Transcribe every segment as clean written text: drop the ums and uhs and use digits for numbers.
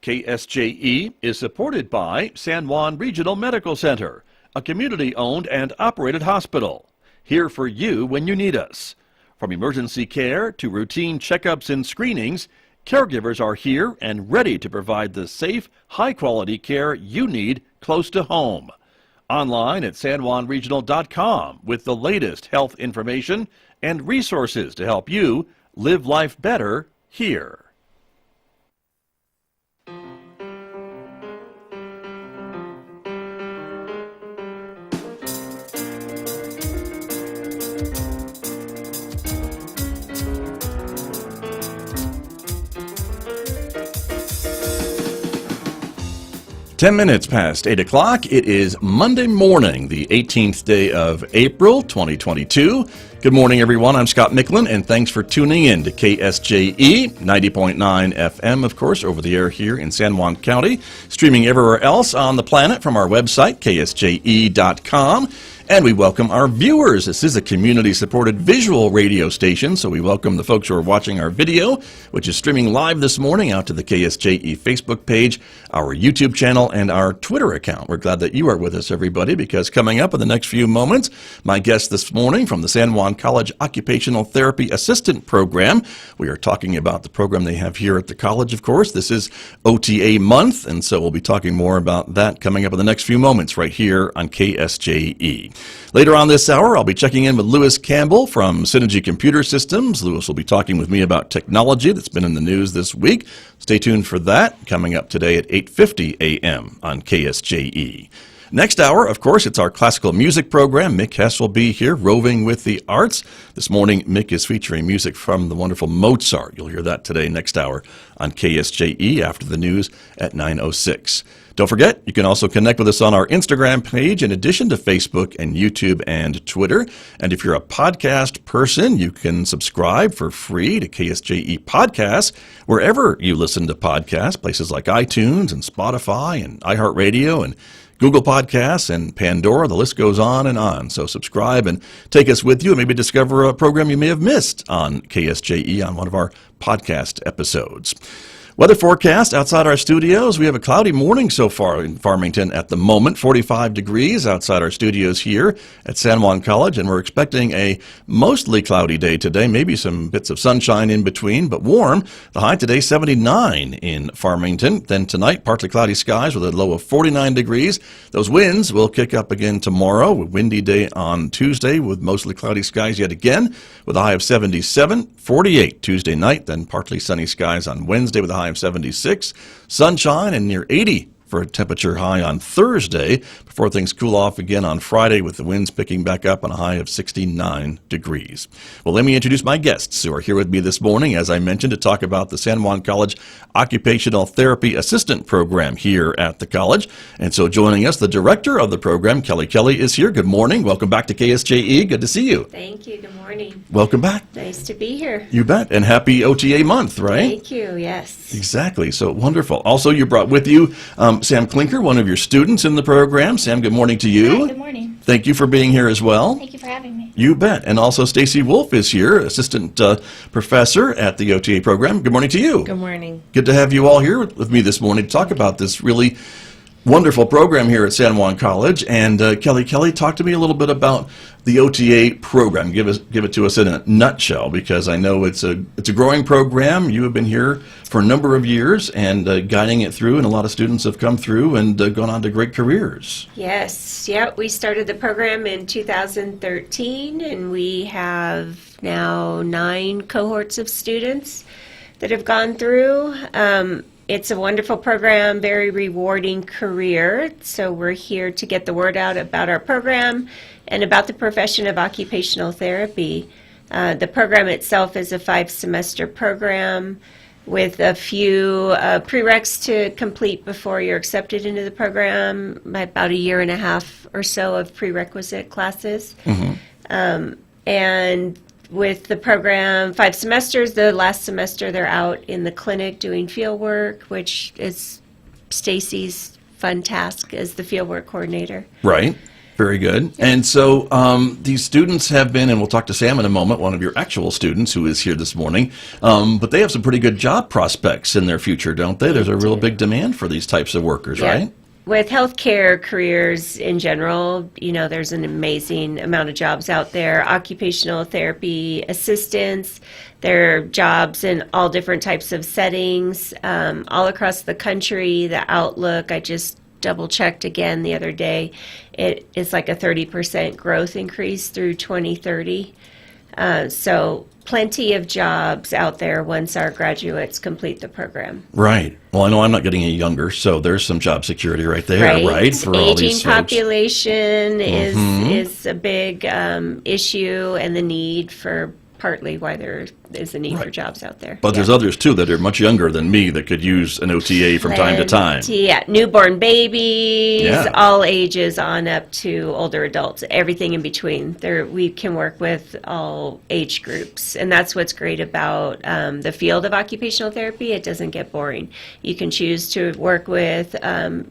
KSJE is supported by San Juan Regional Medical Center, a community-owned and operated hospital. Here for you when you need us. From emergency care to routine checkups and screenings, caregivers are here and ready to provide the safe, high-quality care you need close to home. Online at sanjuanregional.com with the latest health information and resources to help you live life better here. Ten minutes past 8 o'clock. It is Monday morning, the 18th day of April, 2022. Good morning, everyone. I'm Scott Michlin, and thanks for tuning in to KSJE 90.9 FM, of course, over the air here in San Juan County, streaming everywhere else on the planet from our website, KSJE.com. And we welcome our viewers. This is a community-supported visual radio station, so we welcome the folks who are watching our video, which is streaming live this morning out to the KSJE Facebook page, our YouTube channel, and our Twitter account. We're glad that you are with us, everybody, because coming up in the next few moments, my guest this morning from the San Juan College Occupational Therapy Assistant Program. We are talking about the program they have here at the college, of course. This is OTA month, and so we'll be talking more about that coming up in the next few moments right here on KSJE. Later on this hour, I'll be checking in with Lewis Campbell from Synergy Computer Systems. Lewis will be talking with me about technology that's been in the news this week. Stay tuned for that, coming up today at 8:50 a.m. on KSJE. Next hour, of course, it's our classical music program. Mick Hess will be here, roving with the arts. This morning, Mick is featuring music from the wonderful Mozart. You'll hear that today, next hour, on KSJE after the news at 9:06. Don't forget, you can also connect with us on our Instagram page in addition to Facebook and YouTube and Twitter. And if you're a podcast person, you can subscribe for free to KSJE Podcasts wherever you listen to podcasts, places like iTunes and Spotify and iHeartRadio and Google Podcasts and Pandora. The list goes on and on. So subscribe and take us with you and maybe discover a program you may have missed on KSJE on one of our podcast episodes. Weather forecast outside our studios. We have a cloudy morning so far in Farmington at the moment, 45 degrees outside our studios here at San Juan College, and we're expecting a mostly cloudy day today, maybe some bits of sunshine in between, but warm. The high today, 79 in Farmington. Then tonight, partly cloudy skies with a low of 49 degrees. Those winds will kick up again tomorrow. A windy day on Tuesday with mostly cloudy skies yet again with a high of 77, 48 Tuesday night, then partly sunny skies on Wednesday with a high of 76, sunshine and near 80 for a temperature high on Thursday before things cool off again on Friday with the winds picking back up on a high of 69 degrees. Well, let me introduce my guests who are here with me this morning, as I mentioned, to talk about the San Juan College Occupational Therapy Assistant Program here at the college. And so joining us, the director of the program, Kelly Kelly, is here. Good morning. Welcome back to KSJE. Good to see you. Thank you. Good morning. Welcome back. Nice to be here. You bet. And happy OTA month, right? Thank you. Yes. Exactly. So wonderful. Also, you brought with you Sam Klinker, one of your students in the program. Sam, good morning to you. Hi, good morning. Thank you for being here as well. Thank you for having me. You bet. And also Stacy Wolf is here, assistant professor at the OTA program. Good morning to you. Good morning. Good to have you all here with me this morning to talk about this really wonderful program here at San Juan College. And Kelly, talk to me a little bit about the OTA program. Give it to us in a nutshell, because I know it's a growing program. You have been here for a number of years and guiding it through, and a lot of students have come through and gone on to great careers. Yes. Yeah, we started the program in 2013, and we have now 9 cohorts of students that have gone through. It's a wonderful program, very rewarding career. So we're here to get the word out about our program and about the profession of occupational therapy. The program itself is a 5-semester program with a few prereqs to complete before you're accepted into the program, about 1.5 years or so of prerequisite classes. Mm-hmm. And with the program, 5 semesters, the last semester they're out in the clinic doing field work, which is Stacy's fun task as the field work coordinator. Right. Very good. And so these students have been, and we'll talk to Sam in a moment, one of your actual students who is here this morning, but they have some pretty good job prospects in their future, don't they? There's a real big demand for these types of workers, right? With healthcare careers in general, there's an amazing amount of jobs out there. Occupational therapy assistants, there are jobs in all different types of settings, all across the country. The outlook, I just double-checked again the other day, it is like a 30% growth increase through 2030. So plenty of jobs out there once our graduates complete the program. Right. Well, I know I'm not getting any younger, so there's some job security right there, right? For all these Aging population is a big issue, and the need for partly why there is a need for jobs out there. But there's others, too, that are much younger than me that could use an OTA from time to time. Yeah, newborn babies, all ages on up to older adults, everything in between. We can work with all age groups, and that's what's great about the field of occupational therapy. It doesn't get boring. You can choose to work with,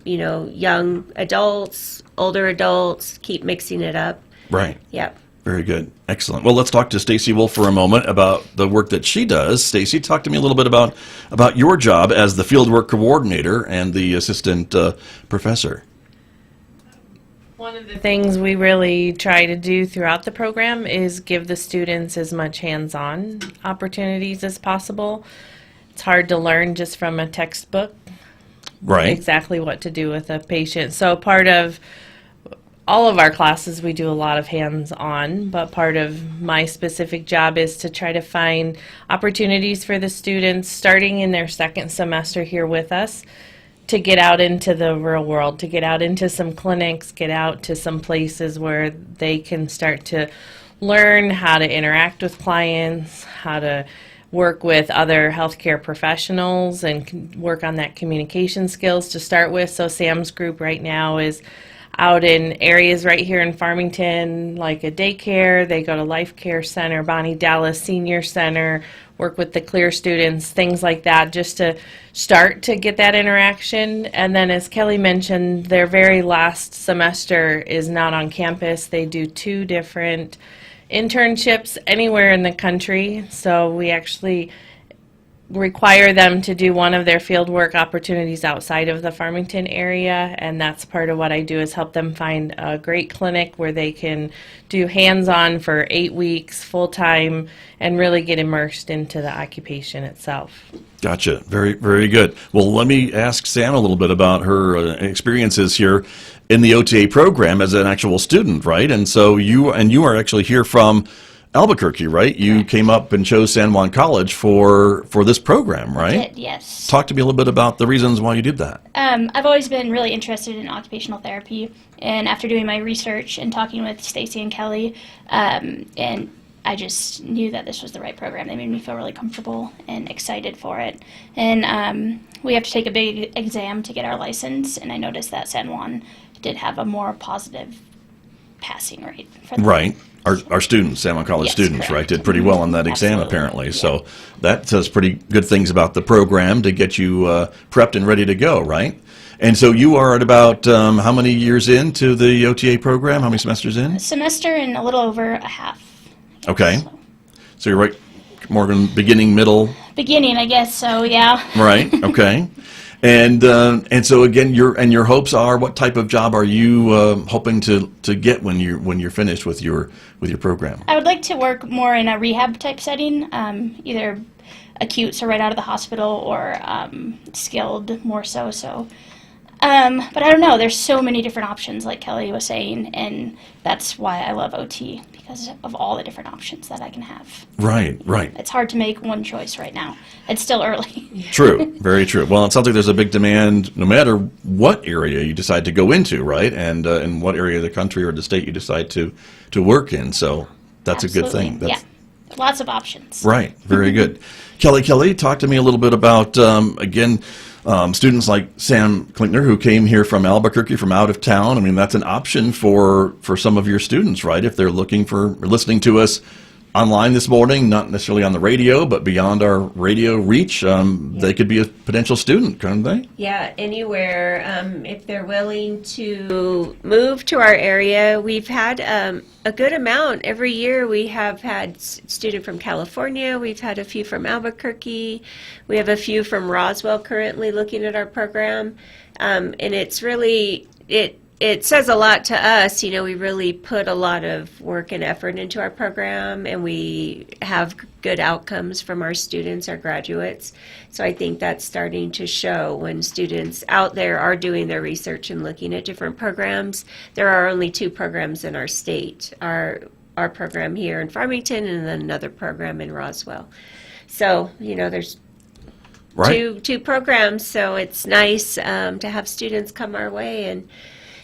young adults, older adults, keep mixing it up. Right. Yep. Very good. Excellent. Well, let's talk to Stacy Wolf for a moment about the work that she does. Stacy, talk to me a little bit about your job as the fieldwork coordinator and the assistant professor. One of the things we really try to do throughout the program is give the students as much hands-on opportunities as possible. It's hard to learn just from a textbook exactly what to do with a patient. So part of all of our classes, we do a lot of hands-on, but part of my specific job is to try to find opportunities for the students starting in their second semester here with us to get out into the real world, to get out into some clinics, get out to some places where they can start to learn how to interact with clients, how to work with other healthcare professionals, and work on that communication skills to start with. So Sam's group right now is out in areas right here in Farmington, like a daycare. They go to Life Care Center, Bonnie Dallas Senior Center, work with the CLEAR students, things like that, just to start to get that interaction. And then, as Kelly mentioned, their very last semester is not on campus. They do 2 different internships anywhere in the country. So we actually require them to do one of their fieldwork opportunities outside of the Farmington area, and that's part of what I do, is help them find a great clinic where they can do hands-on for 8 weeks full-time and really get immersed into the occupation itself. Gotcha. Very, very good. Well, let me ask Sam a little bit about her experiences here in the OTA program as an actual student, right? And so you are actually here from Albuquerque, right? You came up and chose San Juan College for this program, right? I did, yes. Talk to me a little bit about the reasons why you did that. I've always been really interested in occupational therapy, and after doing my research and talking with Stacy and Kelly, and I just knew that this was the right program. They made me feel really comfortable and excited for it. And we have to take a big exam to get our license, and I noticed that San Juan did have a more positive passing rate for them. Right. Our students, San Juan College students, correct. right, did pretty well on that exam, Absolutely. apparently. Yeah. So that says pretty good things about the program to get you prepped and ready to go, right? And so you are at about how many years into the OTA program? How many semesters in? A semester and a little over a half. Yes, Okay. so. So you're right, more beginning, middle, Beginning, I guess, so yeah. right? Okay. And so again, your hopes are, what type of job are you hoping to get when you're finished with your program? I would like to work more in a rehab type setting, either acute, so right out of the hospital, or skilled more so. But I don't know, there's so many different options, like Kelly was saying, and that's why I love OT, because of all the different options that I can have. Right. It's hard to make one choice right now. It's still early. True, very true. Well, it sounds like there's a big demand no matter what area you decide to go into, right? And in what area of the country or the state you decide to work in. So that's a good thing. Absolutely. Yeah, lots of options. Right, very good. Kelly, talk to me a little bit about, students like Sam Klinkner, who came here from Albuquerque, from out of town. I mean, that's an option for some of your students, right? If they're listening to us online this morning, not necessarily on the radio, but beyond our radio reach, they could be a potential student, couldn't they? Yeah, anywhere. If they're willing to move to our area, we've had a good amount. Every year we have had student from California. We've had a few from Albuquerque. We have a few from Roswell currently looking at our program. And it's really, it says a lot to us. You know, we really put a lot of work and effort into our program, and we have good outcomes from our students, our graduates. So I think that's starting to show when students out there are doing their research and looking at different programs. There are only 2 programs in our state, our program here in Farmington and then another program in Roswell. So, you know, there's two programs, so it's nice to have students come our way. And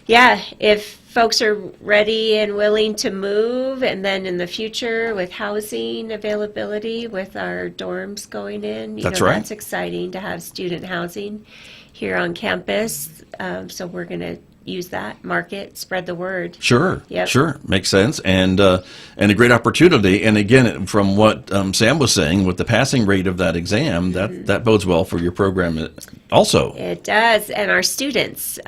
yeah, if folks are ready and willing to move, and then in the future with housing availability, with our dorms going in, That's right. That's exciting to have student housing here on campus. So we're going to use that, market, spread the word. Sure, Yep. sure, makes sense, and a great opportunity. And again, from what Sam was saying, with the passing rate of that exam, that bodes well for your program also. It does, and our students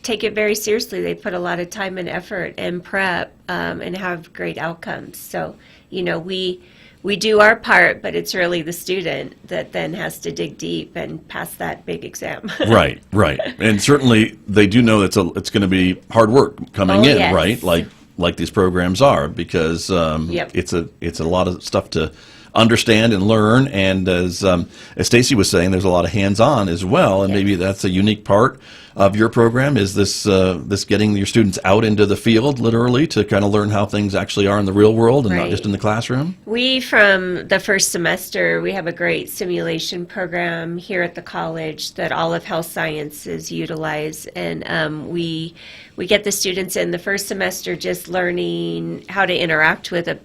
take it very seriously. They put a lot of time and effort and prep and have great outcomes. So, you know, we do our part, but it's really the student that then has to dig deep and pass that big exam. Right. And certainly they do know it's going to be hard work coming in, yes. right? Like these programs are, because Yep. it's a lot of stuff to understand and learn, and as Stacy was saying, there's a lot of hands-on as well, and Yep. maybe that's a unique part of your program, is this getting your students out into the field, literally, to kind of learn how things actually are in the real world and not Right. just in the classroom? We, from the first semester, we have a great simulation program here at the college that all of health sciences utilize, and we get the students in the first semester just learning how to interact with a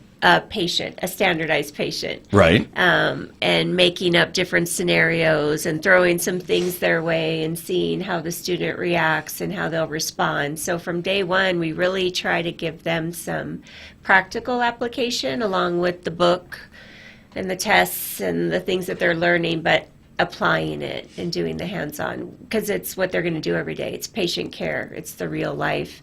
patient, a standardized patient. Right. And making up different scenarios and throwing some things their way and seeing how the student reacts and how they'll respond. So from day one, we really try to give them some practical application along with the book and the tests and the things that they're learning, but applying it and doing the hands-on, because it's what they're going to do every day. It's patient care. It's the real life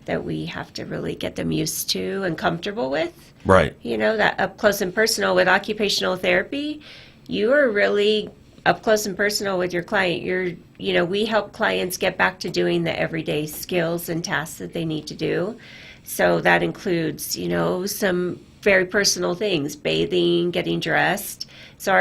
that we have to really get them used to and comfortable with. Right. You know, that up close and personal with occupational therapy, you are really up close and personal with your client. We help clients get back to doing the everyday skills and tasks that they need to do. So that includes, some very personal things, bathing, getting dressed. So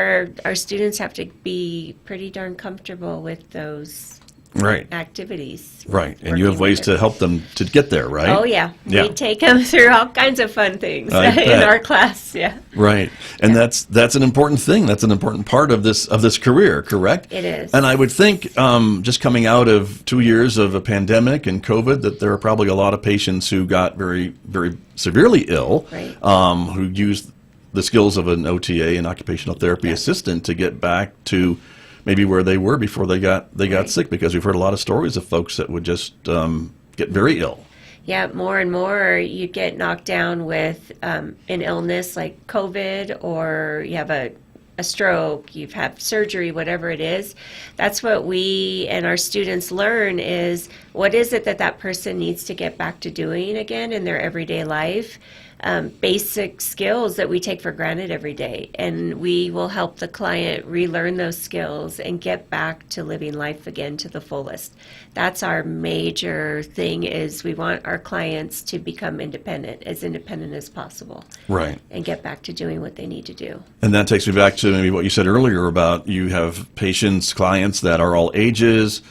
our students have to be pretty darn comfortable with those Right. activities. Right. And you have ways to help them to get there, right? Oh, yeah. Yeah. We take them through all kinds of fun things I in bet. our class. Yeah. Right. And that's an important thing. That's an important part of this career, correct? It is. And I would think, just coming out of 2 years of a pandemic and COVID, that there are probably a lot of patients who got very, very severely ill, Right. Who used the skills of an OTA, an occupational therapy assistant, to get back to maybe where they were before they got Right. sick, because we've heard a lot of stories of folks that would just get very ill. Yeah, more and more you get knocked down with an illness like COVID, or you have a stroke, you've had surgery, whatever it is. That's what we and our students learn, is what is it that person needs to get back to doing again in their everyday life. Basic skills that we take for granted every day, and we will help the client relearn those skills and get back to living life again to the fullest. That's our major thing, is we want our clients to become independent as possible, Right. and get back to doing what they need to do. And that takes me back to maybe what you said earlier about you have patients, clients that are all ages,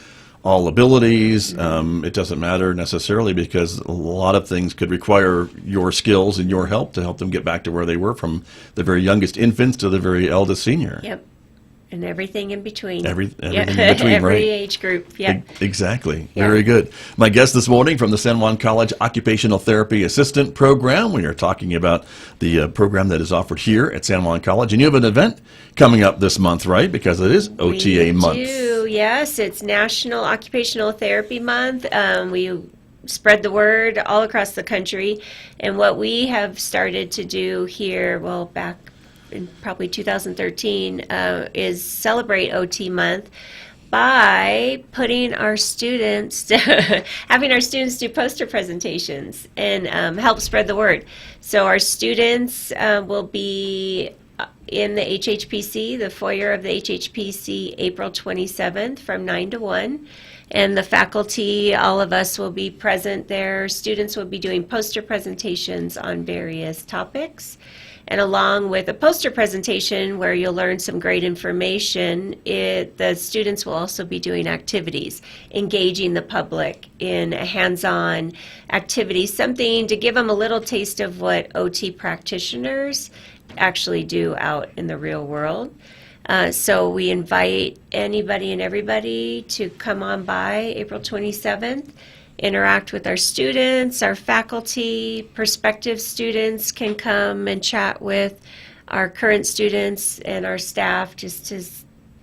all abilities. It doesn't matter necessarily, because a lot of things could require your skills and your help to help them get back to where they were, from the very youngest infants to the very eldest senior. Yep. And everything in between. Everything in between, Every right. age group. Yeah. Exactly. Yeah. Very good. My guest this morning from the San Juan College Occupational Therapy Assistant Program. We are talking about the program that is offered here at San Juan College. And you have an event coming up this month, right? Because it is OTA month. We do, yes. It's National Occupational Therapy Month. spread the word all across the country. And what we have started to do here, well, back in probably 2013, is celebrate OT month by putting our students, having our students do poster presentations and help spread the word. So our students will be in the HHPC, the foyer of the HHPC, April 27th from 9 to 1. And the faculty, all of us will be present there. Students will be doing poster presentations on various topics. And along with a poster presentation where you'll learn some great information, the students will also be doing activities, engaging the public in a hands-on activity, something to give them a little taste of what OT practitioners actually do out in the real world. So we invite anybody and everybody to come on by April 27th, interact with our students, our faculty, prospective students can come and chat with our current students and our staff just to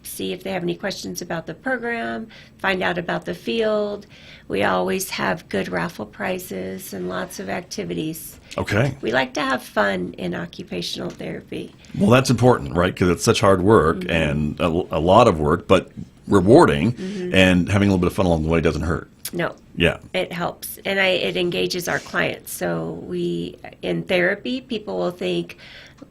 see if they have any questions about the program, find out about the field. We always have good raffle prizes and lots of activities. Okay. We like to have fun in occupational therapy. Well, that's important, right? Because it's such hard work and a lot of work, but rewarding, and having a little bit of fun along the way doesn't hurt. No. Yeah. It helps, and it engages our clients. So in therapy, people will think,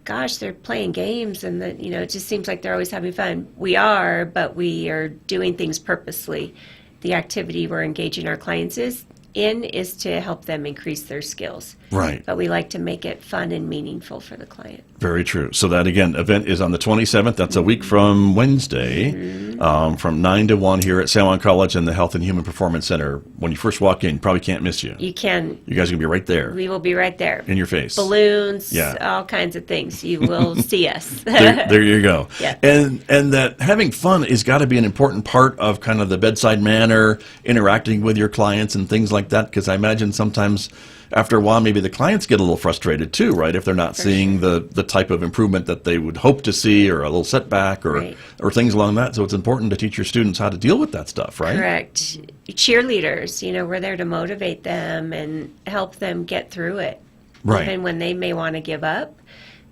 gosh, they're playing games, and it just seems like they're always having fun. We are, but we are doing things purposely. The activity we're engaging our clients is to help them increase their skills. Right. But we like to make it fun and meaningful for the client. Very true. So that, again, event is on the 27th. That's a week from Wednesday, from 9 to 1 here at San Juan College in the Health and Human Performance Center. When you first walk in, you probably can't miss you. You can. You guys are going to be right there. We will be right there. In your face. Balloons, Yeah. all kinds of things. You will see us. There you go. Yeah. And that having fun has got to be an important part of kind of the bedside manner, interacting with your clients and things like that, because I imagine sometimes after a while maybe the clients get a little frustrated too, right? If they're not seeing the type of improvement that they would hope to see, or a little setback, or things along that. So it's important to teach your students how to deal with that stuff, right? Correct. Cheerleaders, we're there to motivate them and help them get through it. Right. Even when they may want to give up,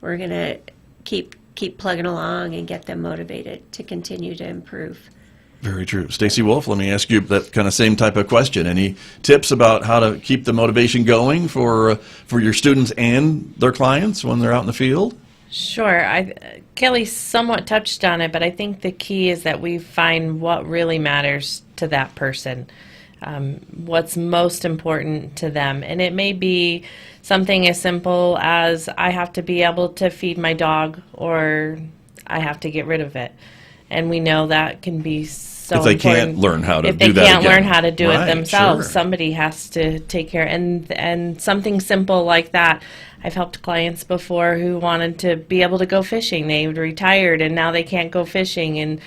we're going to keep plugging along and get them motivated to continue to improve. Very true. Stacy Wolf, let me ask you that kind of same type of question. Any tips about how to keep the motivation going for your students and their clients when they're out in the field? Sure. Kelly somewhat touched on it, but I think the key is that we find what really matters to that person, what's most important to them. And it may be something as simple as I have to be able to feed my dog, or I have to get rid of it. And we know that can be so if they important. can't learn how to if do they that can't again. learn how to do Right, it themselves, sure. somebody has to take care. And something simple like that. I've helped clients before who wanted to be able to go fishing. They retired and now they can't go fishing, and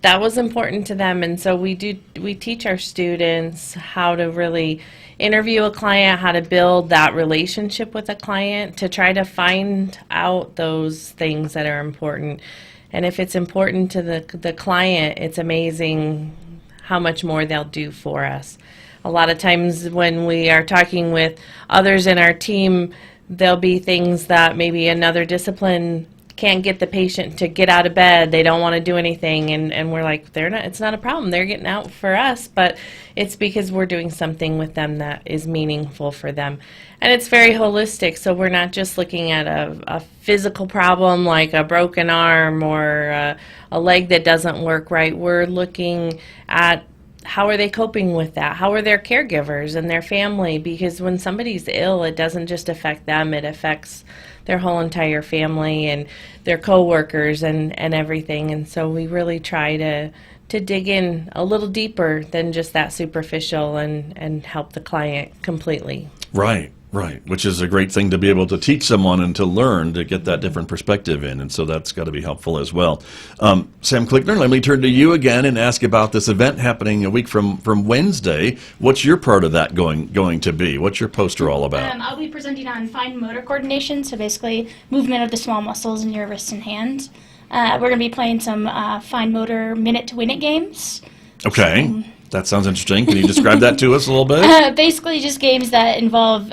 that was important to them. And so we teach our students how to really interview a client, how to build that relationship with a client, to try to find out those things that are important. And if it's important to the client, it's amazing how much more they'll do for us. A lot of times when we are talking with others in our team, there'll be things that maybe another discipline can't get the patient to get out of bed. They don't want to do anything, and we're like, it's not a problem. They're getting out for us, but it's because we're doing something with them that is meaningful for them. And it's very holistic, so we're not just looking at a physical problem like a broken arm or a leg that doesn't work right. We're looking at how are they coping with that? How are their caregivers and their family? Because when somebody's ill, it doesn't just affect them, it affects their whole entire family and their coworkers and everything. And so we really try to dig in a little deeper than just that superficial and help the client completely. Right. Right, which is a great thing to be able to teach someone and to learn to get that different perspective in, and so that's got to be helpful as well. Sam Klickner, let me turn to you again and ask about this event happening a week from Wednesday. What's your part of that going to be? What's your poster all about? I'll be presenting on fine motor coordination, so basically movement of the small muscles in your wrists and hands. We're going to be playing some fine motor minute-to-win-it games. Okay. That sounds interesting. Can you describe that to us a little bit? Basically, just games that involve,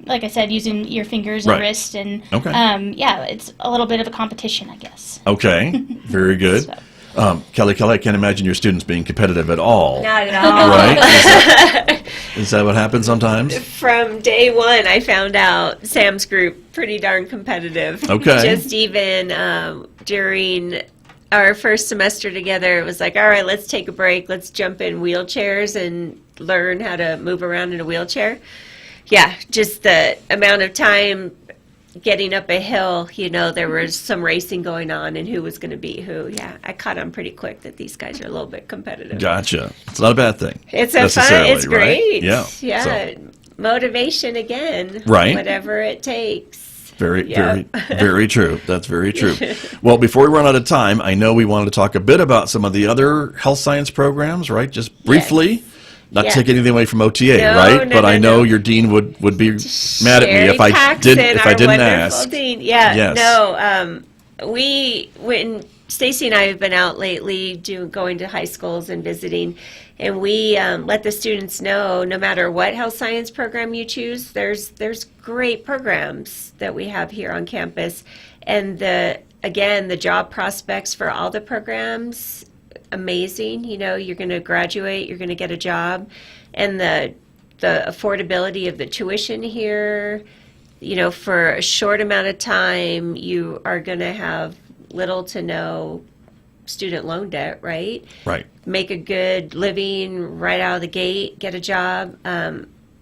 like I said, using your fingers and Right. wrist, and Okay. yeah, it's a little bit of a competition, I guess. Okay, very good. Kelly, I can't imagine your students being competitive at all. Not at all. Right? Is that what happens sometimes? From day one, I found out Sam's group pretty darn competitive. Okay. Just even during our first semester together, it was like, all right, let's take a break. Let's jump in wheelchairs and learn how to move around in a wheelchair. Yeah, just the amount of time getting up a hill, there was some racing going on and who was going to beat who. Yeah, I caught on pretty quick that these guys are a little bit competitive. Gotcha. It's not a bad thing. It's a fun, necessarily, it's great. right? Yeah. So, Motivation again. Right. Whatever it takes. very, Yep. very true. That's very true. Well, before we run out of time, I know we wanted to talk a bit about some of the other health science programs, right? Just briefly. Not Yeah. take anything away from OTA, No, right? no, But I no, know no. your dean would be mad at me if I Paxton, didn't our wonderful ask. Dean. Yeah, Yes. no. When Stacy and I have been out lately, going to high schools and visiting, and we let the students know, no matter what health science program you choose, there's great programs that we have here on campus, and the job prospects for all the programs. Amazing. You're going to graduate, you're going to get a job, and the affordability of the tuition here, for a short amount of time, you are going to have little to no student loan debt, right? Right. Make a good living right out of the gate, get a job.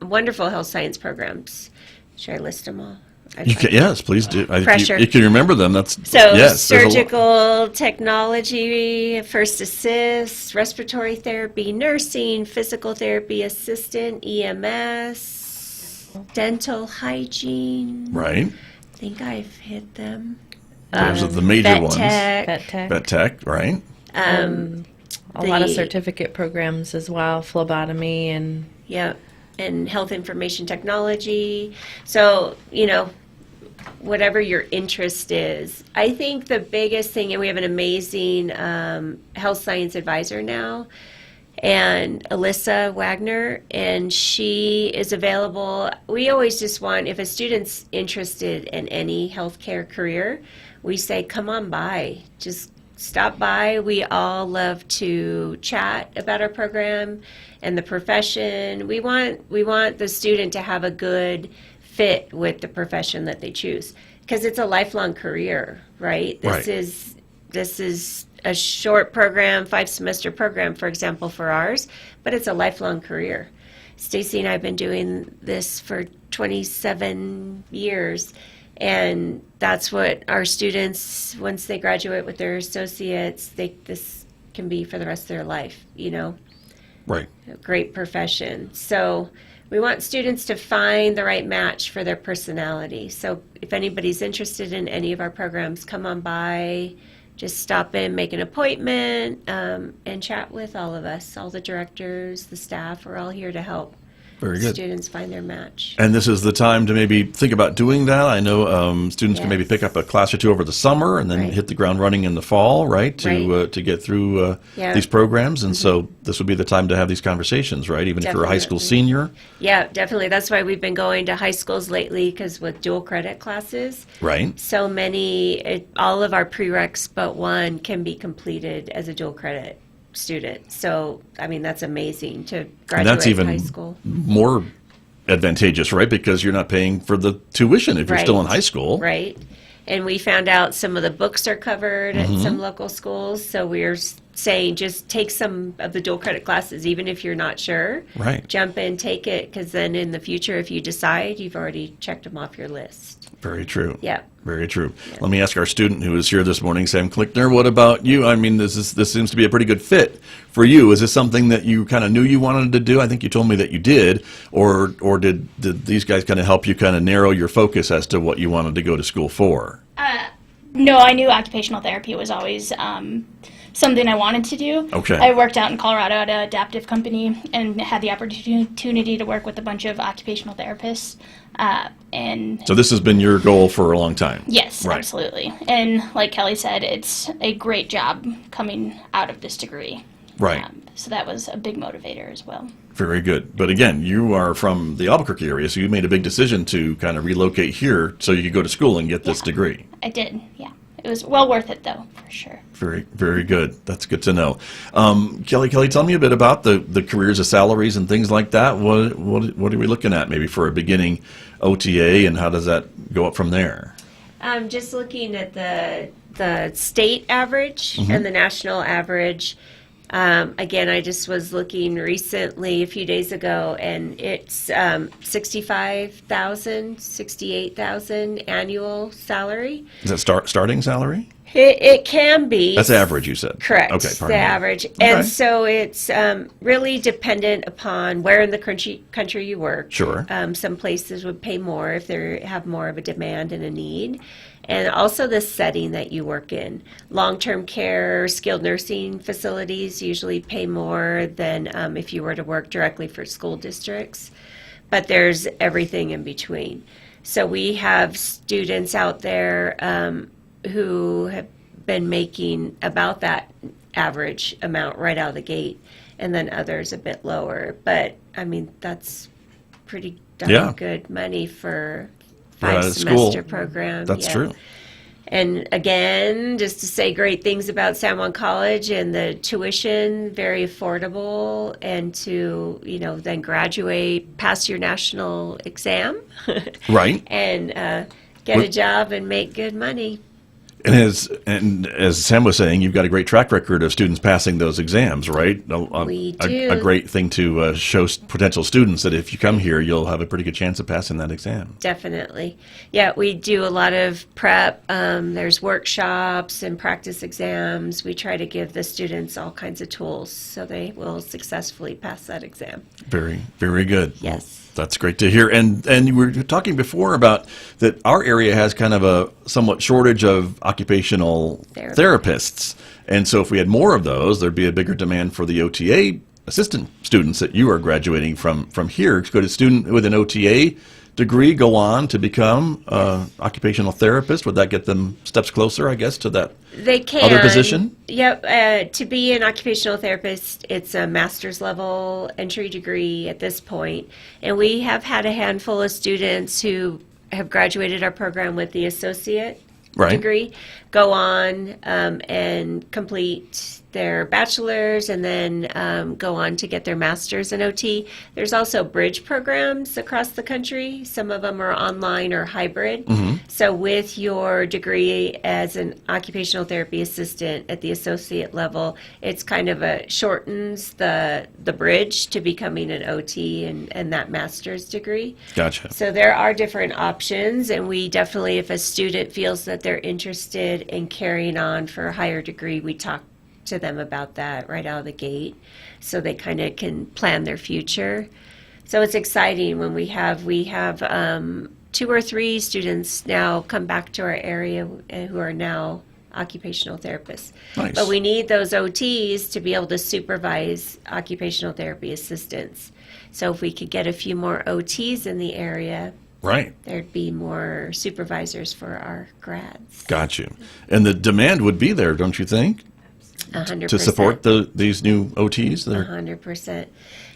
Wonderful health science programs. Should I list them all? Yes, please do. Pressure. If you can remember them, that's So yes. there's a lot. surgical technology, first assist, respiratory therapy, nursing, physical therapy assistant, EMS, dental hygiene. Right. I think I've hit them. Those are the major Vet ones. tech, Vet tech. Vet tech, right? A lot of the- certificate programs as well, phlebotomy and yeah, and health information technology. So, whatever your interest is. I think the biggest thing, and we have an amazing health science advisor now, and Alyssa Wagner, and she is available. We always just want, if a student's interested in any healthcare career, we say, come on by. Just stop by. We all love to chat about our program and the profession. We want the student to have a good fit with the profession that they choose, because it's a lifelong career, right? Right. This is a short program, 5-semester program, for example, for ours, but it's a lifelong career. Stacy and I have been doing this for 27 years, and that's what our students, once they graduate with their associates, this can be for the rest of their life, Right. a great profession. So we want students to find the right match for their personality. So if anybody's interested in any of our programs, come on by, just stop in, make an appointment, and chat with all of us, all the directors, the staff. We're all here to help Very good. students find their match. And this is the time to maybe think about doing that. I know students can maybe Yes. pick up a class or two over the summer and then Right. hit the ground running in the fall, right? Right. To get through Yeah. these programs. And so this would be the time to have these conversations, right? Even if you're a high school Definitely. senior, Yeah, definitely. That's why we've been going to high schools lately, because with dual credit classes, right? so many, all of our prereqs but one can be completed as a dual credit student. So, I mean, that's amazing to And graduate that's even high school. more advantageous, right? Because you're not paying for the tuition if you're still in Right. high school. Right. And we found out some of the books are covered Mm-hmm. at some local schools. So we're saying just take some of the dual credit classes, even if you're not sure. Right. Jump in, take it, because then in the future, if you decide, you've already checked them off your list. Very true. Yeah. Very true. Let me ask our student who is here this morning, Sam Klickner, what about you? I mean, this seems to be a pretty good fit for you. Is this something that you kind of knew you wanted to do? I think you told me that you did, or did these guys kind of help you kind of narrow your focus as to what you wanted to go to school for? No, I knew occupational therapy was always something I wanted to do. Okay. I worked out in Colorado at an adaptive company and had the opportunity to work with a bunch of occupational therapists. And So this has been your goal for a long time. yes, Right. absolutely. And like Kelly said, it's a great job coming out of this degree. Right. So that was a big motivator as well. Very good. But again, you are from the Albuquerque area, so you made a big decision to kind of relocate here so you could go to school and get this degree. I did, yeah. It was well worth it, though, for sure. Very, very good. That's good to know. Kelly, tell me a bit about the careers, the salaries, and things like that. What are we looking at maybe for a beginning OTA, and how does that go up from there? Just looking at the state average and the national average. Again, I just was looking recently, a few days ago, and it's $65,000, $68,000 annual salary. Is that starting salary? It can be. That's average, you said. Correct. Okay, the average. And so it's really dependent upon where in the country you work. Sure. Some places would pay more if they have more of a demand and a need. And also the setting that you work in. Long-term care, skilled nursing facilities usually pay more than if you were to work directly for school districts. But there's everything in between. So we have students out there who have been making about that average amount right out of the gate, and then others a bit lower. But, I mean, that's pretty darn good money for five-semester program. That's true. And again, just to say great things about San Juan College and the tuition, very affordable, and to, then graduate, pass your national exam. Right. And get a job and make good money. And as Sam was saying, you've got a great track record of students passing those exams, right? We do. A great thing to show potential students that if you come here, you'll have a pretty good chance of passing that exam. Definitely. Yeah, we do a lot of prep. There's workshops and practice exams. We try to give the students all kinds of tools so they will successfully pass that exam. Very, very good. Yes. That's great to hear. And you were talking before about that our area has kind of a somewhat shortage of occupational therapists. And so if we had more of those, there'd be a bigger demand for the OTA assistant students that you are graduating from here. Could a student with an OTA degree go on to become an occupational therapist? Would that get them steps closer, I guess, to that they can. other position? Yep. To be an occupational therapist, it's a master's level entry degree at this point. And we have had a handful of students who have graduated our program with the associate degree go on and complete their bachelor's and then go on to get their master's in OT. There's also bridge programs across the country. Some of them are online or hybrid. So with your degree as an occupational therapy assistant at the associate level, it's kind of shortens the bridge to becoming an OT and that master's degree. Gotcha. So there are different options, and we definitely, if a student feels that they're interested in carrying on for a higher degree, we talk to them about that right out of the gate so they kind of can plan their future. So it's exciting when we have 2 or 3 students now come back to our area who are now occupational therapists. Nice. But we need those OTs to be able to supervise occupational therapy assistants. So if we could get a few more OTs in the area, right, there'd be more supervisors for our grads. Got you. And the demand would be there, don't you think? 100%. To support these new OTs? 100%.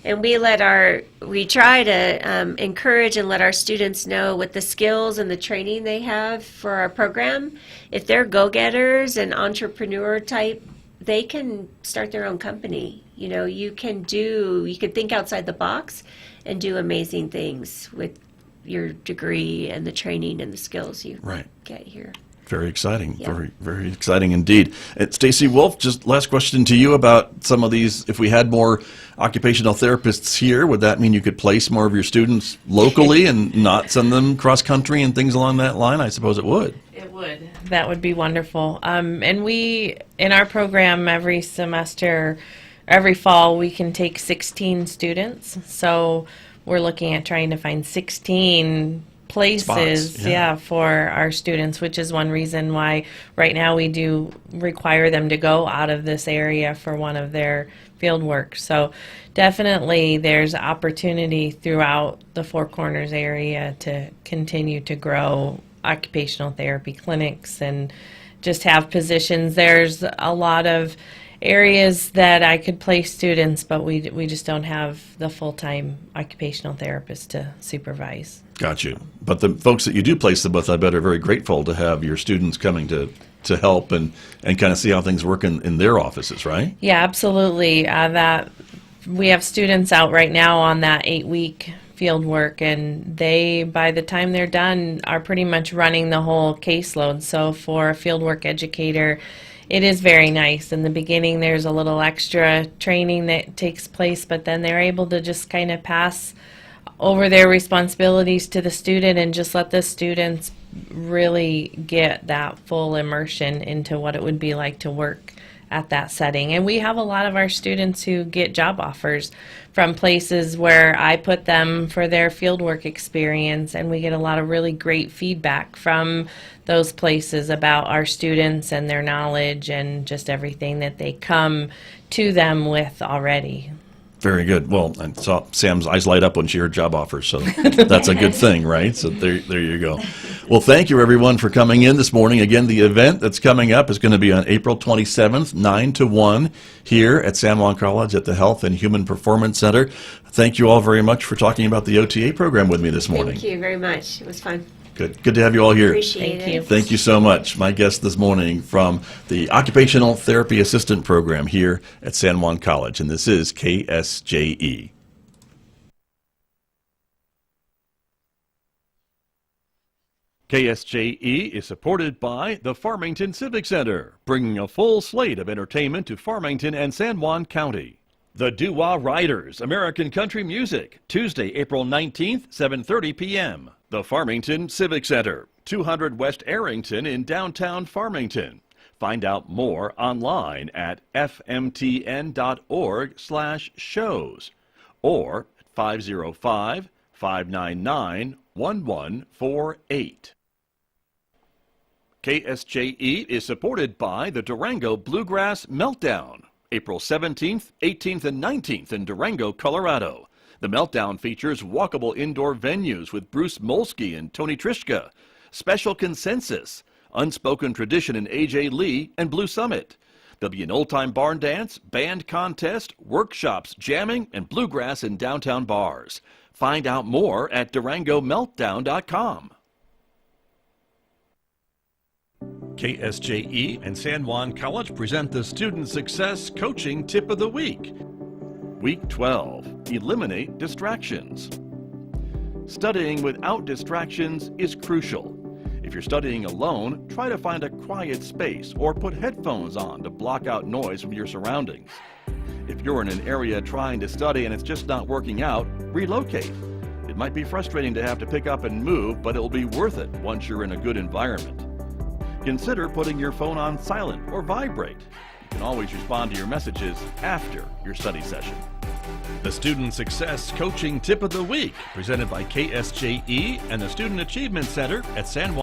And we try to encourage and let our students know with the skills and the training they have for our program, if they're go-getters and entrepreneur type, they can start their own company. You can think outside the box and do amazing things with your degree and the training and the skills you get here. Very exciting. Yeah. Very, very exciting indeed. Stacy Wolf, just last question to you about some of these. If we had more occupational therapists here, would that mean you could place more of your students locally and not send them cross-country and things along that line? I suppose it would. It would. That would be wonderful. And we, in our program, every semester, every fall, we can take 16 students. So we're looking at trying to find 16 places spots, for our students, which is one reason why right now we do require them to go out of this area for one of their field work. So definitely there's opportunity throughout the Four Corners area to continue to grow occupational therapy clinics and just have positions. There's a lot of areas that I could place students, but we just don't have the full-time occupational therapist to supervise. Got you. But the folks that you do place them with, I bet, are very grateful to have your students coming to help and kind of see how things work in their offices, right? Yeah, absolutely. That we have students out right now on that 8-week field work, and they, by the time they're done, are pretty much running the whole caseload. So for a field work educator, it is very nice. In the beginning, there's a little extra training that takes place, but then they're able to just kind of pass over their responsibilities to the student and just let the students really get that full immersion into what it would be like to work at that setting. And we have a lot of our students who get job offers from places where I put them for their fieldwork experience, and we get a lot of really great feedback from those places about our students and their knowledge and just everything that they come to them with already. Very good. Well, I saw Sam's eyes light up when she heard job offers, so that's a good thing, right? So there you go. Well, thank you, everyone, for coming in this morning. Again, the event that's coming up is going to be on April 27th, 9 to 1, here at San Juan College at the Health and Human Performance Center. Thank you all very much for talking about the OTA program with me this morning. Thank you very much. It was fun. Good to have you all here. Appreciate Thank you. it. Thank you so much. My guest this morning from the Occupational Therapy Assistant Program here at San Juan College, and this is KSJE. KSJE is supported by the Farmington Civic Center, bringing a full slate of entertainment to Farmington and San Juan County. The Doo-Wah Riders, American Country Music, Tuesday, April 19th, 7:30 p.m. The Farmington Civic Center, 200 West Arrington in downtown Farmington. Find out more online at fmtn.org/shows or 505-599-1148. KSJE is supported by the Durango Bluegrass Meltdown, April 17th, 18th, and 19th in Durango, Colorado. The Meltdown features walkable indoor venues with Bruce Molsky and Tony Trischka, Special Consensus, Unspoken Tradition in A.J. Lee, and Blue Summit. There'll be an old-time barn dance, band contest, workshops, jamming, and bluegrass in downtown bars. Find out more at DurangoMeltdown.com. KSJE and San Juan College present the Student Success Coaching Tip of the Week. Week 12, Eliminate Distractions. Studying without distractions is crucial. If you're studying alone, try to find a quiet space or put headphones on to block out noise from your surroundings. If you're in an area trying to study and it's just not working out, relocate. It might be frustrating to have to pick up and move, but it'll be worth it once you're in a good environment. Consider putting your phone on silent or vibrate. You can always respond to your messages after your study session. The Student Success Coaching Tip of the Week, presented by KSJE and the Student Achievement Center at San Juan.